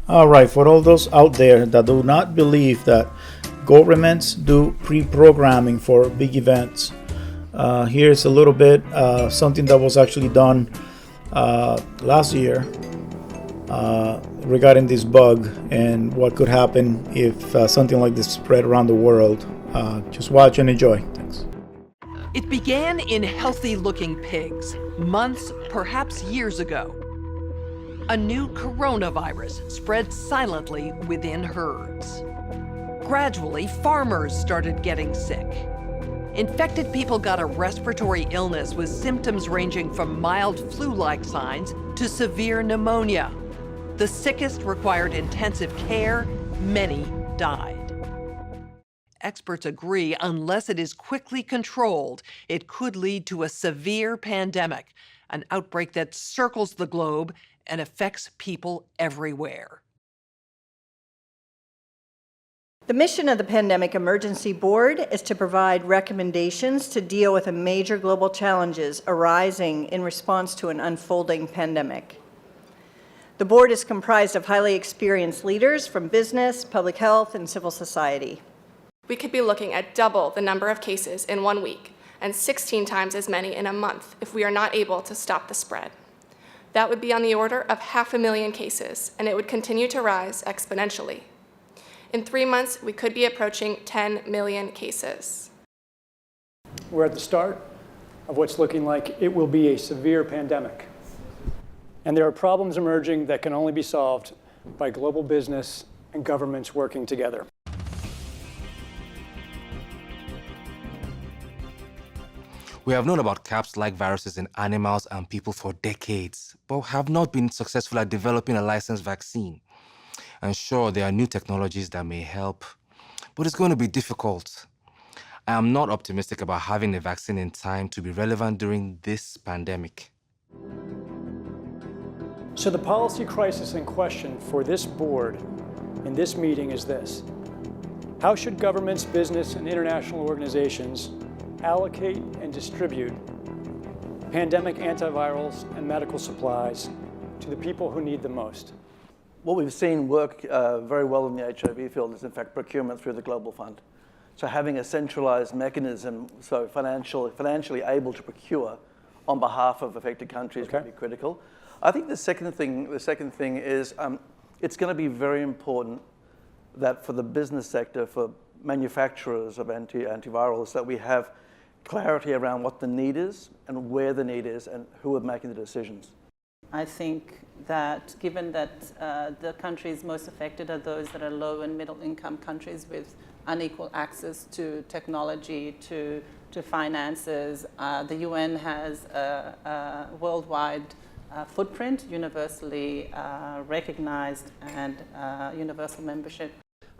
All right, for all those out there that do not believe that governments do pre-programming for big events, here's a little bit something that was actually done last year regarding this bug and what could happen if something like this spread around the world. Just watch and enjoy. Thanks. It began in healthy-looking pigs, months, perhaps years ago. A new coronavirus spread silently within herds. Gradually, farmers started getting sick. Infected people got a respiratory illness with symptoms ranging from mild flu-like signs to severe pneumonia. The sickest required intensive care. Many died. Experts agree, unless it is quickly controlled, it could lead to a severe pandemic, an outbreak that circles the globe and affects people everywhere. The mission of the Pandemic Emergency Board is to provide recommendations to deal with the major global challenges arising in response to an unfolding pandemic. The board is comprised of highly experienced leaders from business, public health, and civil society. We could be looking at double the number of cases in 1 week and 16 times as many in a month if we are not able to stop the spread. That would be on the order of 500,000 cases, and it would continue to rise exponentially. In 3 months, we could be approaching 10 million cases. We're at the start of what's looking like it will be a severe pandemic. And there are problems emerging that can only be solved by global business and governments working together. We have known about CAPS-like viruses in animals and people for decades, but have not been successful at developing a licensed vaccine. And sure, there are new technologies that may help, but it's going to be difficult. I am not optimistic about having a vaccine in time to be relevant during this pandemic. So the policy crisis in question for this board in this meeting is this: how should governments, business, and international organizations allocate and distribute pandemic antivirals and medical supplies to the people who need them most? What we've seen work very well in the HIV field is, in fact, procurement through the Global Fund. So having a centralized mechanism, so financially able to procure on behalf of affected countries would be critical. I think the second thing is it's going to be very important that for the business sector, for manufacturers of antivirals, that we have clarity around what the need is and where the need is and who are making the decisions. I think that given that the countries most affected are those that are low and middle income countries with unequal access to technology, to finances, the UN has a worldwide footprint, universally recognized, and universal membership.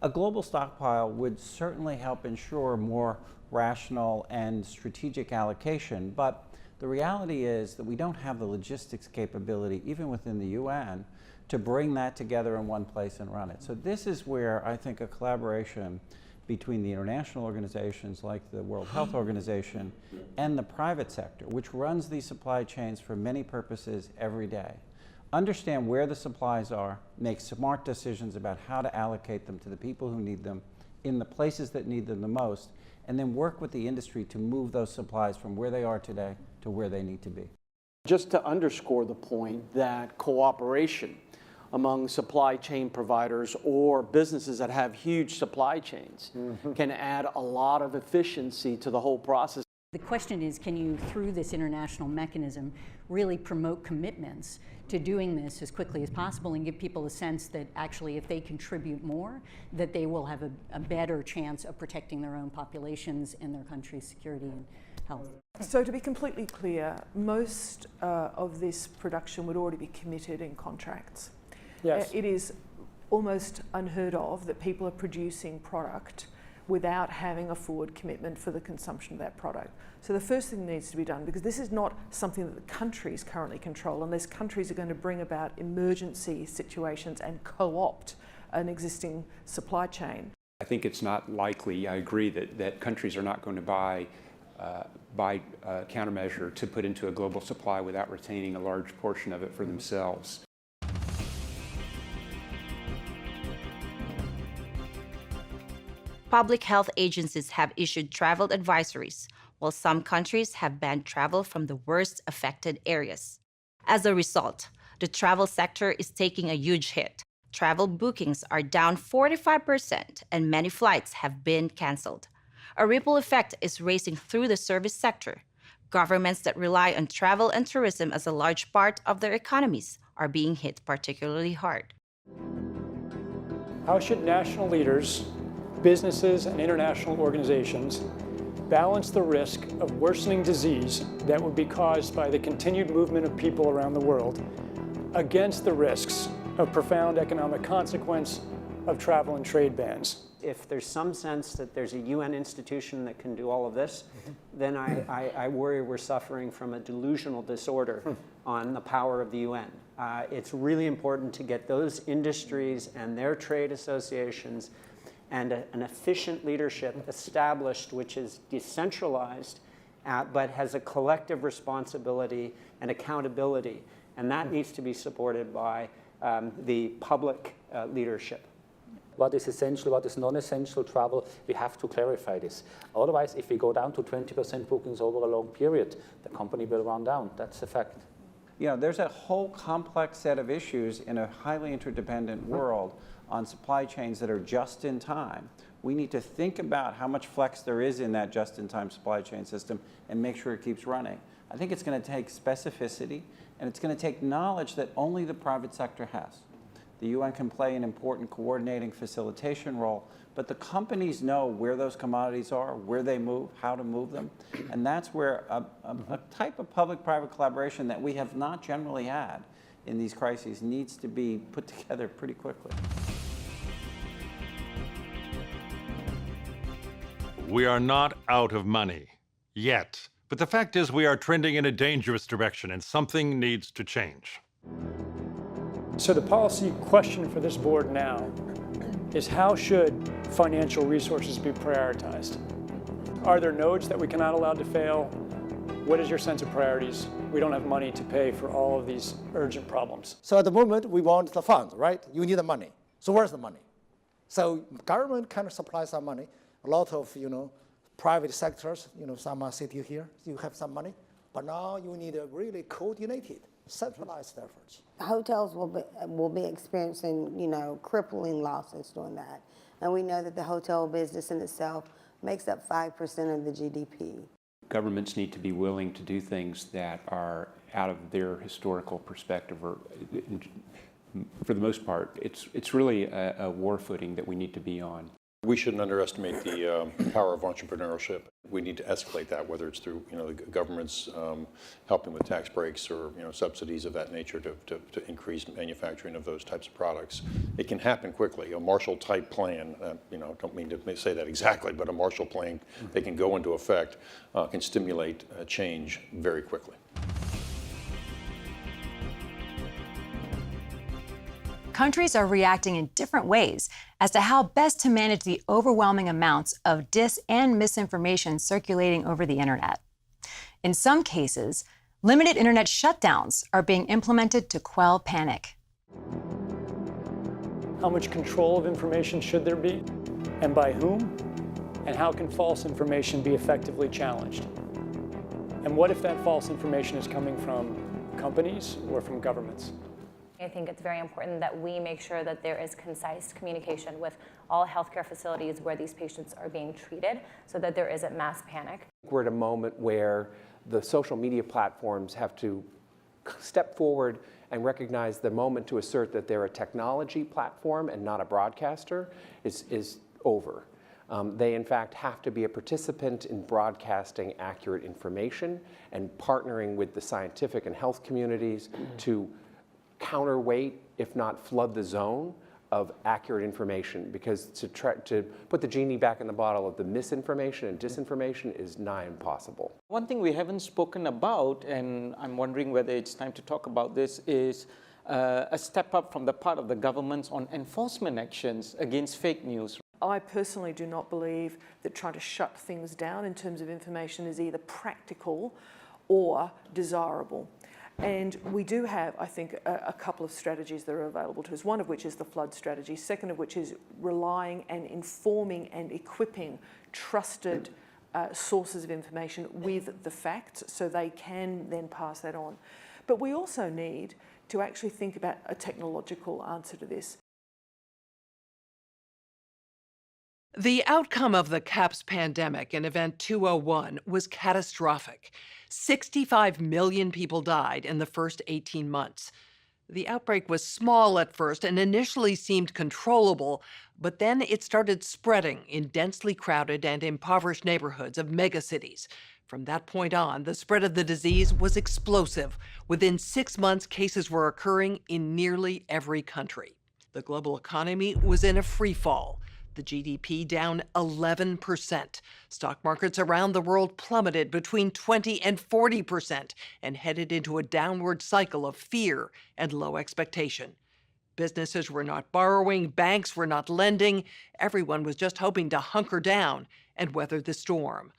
A global stockpile would certainly help ensure more rational and strategic allocation, but the reality is that we don't have the logistics capability, even within the UN, to bring that together in one place and run it. So this is where I think a collaboration between the international organizations like the World Health Organization and the private sector, which runs these supply chains for many purposes every day, understand where the supplies are, make smart decisions about how to allocate them to the people who need them in the places that need them the most, and then work with the industry to move those supplies from where they are today to where they need to be. Just to underscore the point that cooperation among supply chain providers or businesses that have huge supply chains can add a lot of efficiency to the whole process. The question is, can you, through this international mechanism, really promote commitments to doing this as quickly as possible and give people a sense that actually if they contribute more, that they will have a better chance of protecting their own populations and their country's security and health. So to be completely clear, most of this production would already be committed in contracts. Yes. It is almost unheard of that people are producing product without having a forward commitment for the consumption of that product. So the first thing that needs to be done, because this is not something that the countries currently control, unless countries are going to bring about emergency situations and co-opt an existing supply chain. I think it's not likely, I agree, that countries are not going to buy countermeasure to put into a global supply without retaining a large portion of it for themselves. public health agencies have issued travel advisories, while some countries have banned travel from the worst affected areas. As a result, the travel sector is taking a huge hit. Travel bookings are down 45%, and many flights have been canceled. A ripple effect is racing through the service sector. Governments that rely on travel and tourism as a large part of their economies are being hit particularly hard. How should national leaders, businesses, and international organizations balance the risk of worsening disease that would be caused by the continued movement of people around the world against the risks of profound economic consequence of travel and trade bans? If there's some sense that there's a UN institution that can do all of this, then I worry we're suffering from a delusional disorder on the power of the UN. It's really important to get those industries and their trade associations and an efficient leadership established, which is decentralized, but has a collective responsibility and accountability. And that needs to be supported by the public leadership. What is essential, what is non-essential travel, we have to clarify this. Otherwise, if we go down to 20% bookings over a long period, the company will run down. That's a fact. You know, there's a whole complex set of issues in a highly interdependent world on supply chains that are just in time. We need to think about how much flex there is in that just-in-time supply chain system and make sure it keeps running. I think it's going to take specificity, and it's going to take knowledge that only the private sector has. The UN can play an important coordinating facilitation role, but the companies know where those commodities are, where they move, how to move them, and that's where a type of public-private collaboration that we have not generally had in these crises needs to be put together pretty quickly. We are not out of money, yet. But the fact is we are trending in a dangerous direction, and something needs to change. So the policy question for this board now is, how should financial resources be prioritized? Are there nodes that we cannot allow to fail? What is your sense of priorities? We don't have money to pay for all of these urgent problems. So at the moment, we want the fund, right? You need the money. So where's the money? So government kind of supplies some money. A lot of, private sectors, some are sitting here, you have some money. But now you need a really coordinated, centralized efforts. Hotels will be experiencing, crippling losses doing that. And we know that the hotel business in itself makes up 5% of the GDP. Governments need to be willing to do things that are out of their historical perspective, or for the most part, it's really a war footing that we need to be on. We shouldn't underestimate the power of entrepreneurship. We need to escalate that, whether it's through the government's helping with tax breaks or subsidies of that nature to increase manufacturing of those types of products. It can happen quickly. A Marshall-type plan, don't mean to say that exactly, but a Marshall plan that can go into effect can stimulate change very quickly. Countries are reacting in different ways as to how best to manage the overwhelming amounts of dis and misinformation circulating over the internet. In some cases, limited internet shutdowns are being implemented to quell panic. How much control of information should there be, and by whom? And how can false information be effectively challenged? And what if that false information is coming from companies or from governments? I think it's very important that we make sure that there is concise communication with all healthcare facilities where these patients are being treated so that there isn't mass panic. We're at a moment where the social media platforms have to step forward and recognize the moment to assert that they're a technology platform and not a broadcaster is over. They, in fact, have to be a participant in broadcasting accurate information and partnering with the scientific and health communities to counterweight, if not flood the zone of accurate information, because to put the genie back in the bottle of the misinformation and disinformation is nigh impossible. One thing we haven't spoken about, and I'm wondering whether it's time to talk about this, is a step up from the part of the governments on enforcement actions against fake news. I personally do not believe that trying to shut things down in terms of information is either practical or desirable. And we do have, I think, a couple of strategies that are available to us, one of which is the flood strategy, second of which is relying and informing and equipping trusted sources of information with the facts so they can then pass that on. But we also need to actually think about a technological answer to this. The outcome of the CAPS pandemic in Event 201 was catastrophic. 65 million people died in the first 18 months. The outbreak was small at first and initially seemed controllable, but then it started spreading in densely crowded and impoverished neighborhoods of megacities. From that point on, the spread of the disease was explosive. Within 6 months, cases were occurring in nearly every country. The global economy was in a free fall. The GDP down 11%. Stock markets around the world plummeted between 20 and 40% and headed into a downward cycle of fear and low expectation. Businesses were not borrowing, banks were not lending. Everyone was just hoping to hunker down and weather the storm.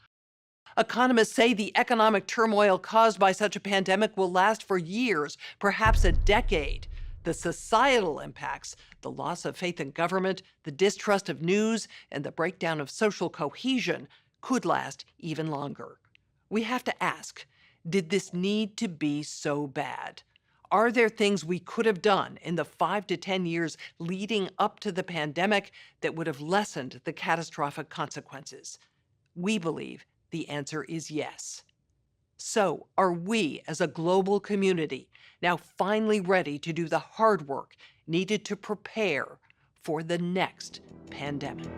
Economists say the economic turmoil caused by such a pandemic will last for years, perhaps a decade. The societal impacts, the loss of faith in government, the distrust of news, and the breakdown of social cohesion could last even longer. We have to ask, did this need to be so bad? Are there things we could have done in the 5 to 10 years leading up to the pandemic that would have lessened the catastrophic consequences? We believe the answer is yes. So, are we as a global community now finally ready to do the hard work needed to prepare for the next pandemic?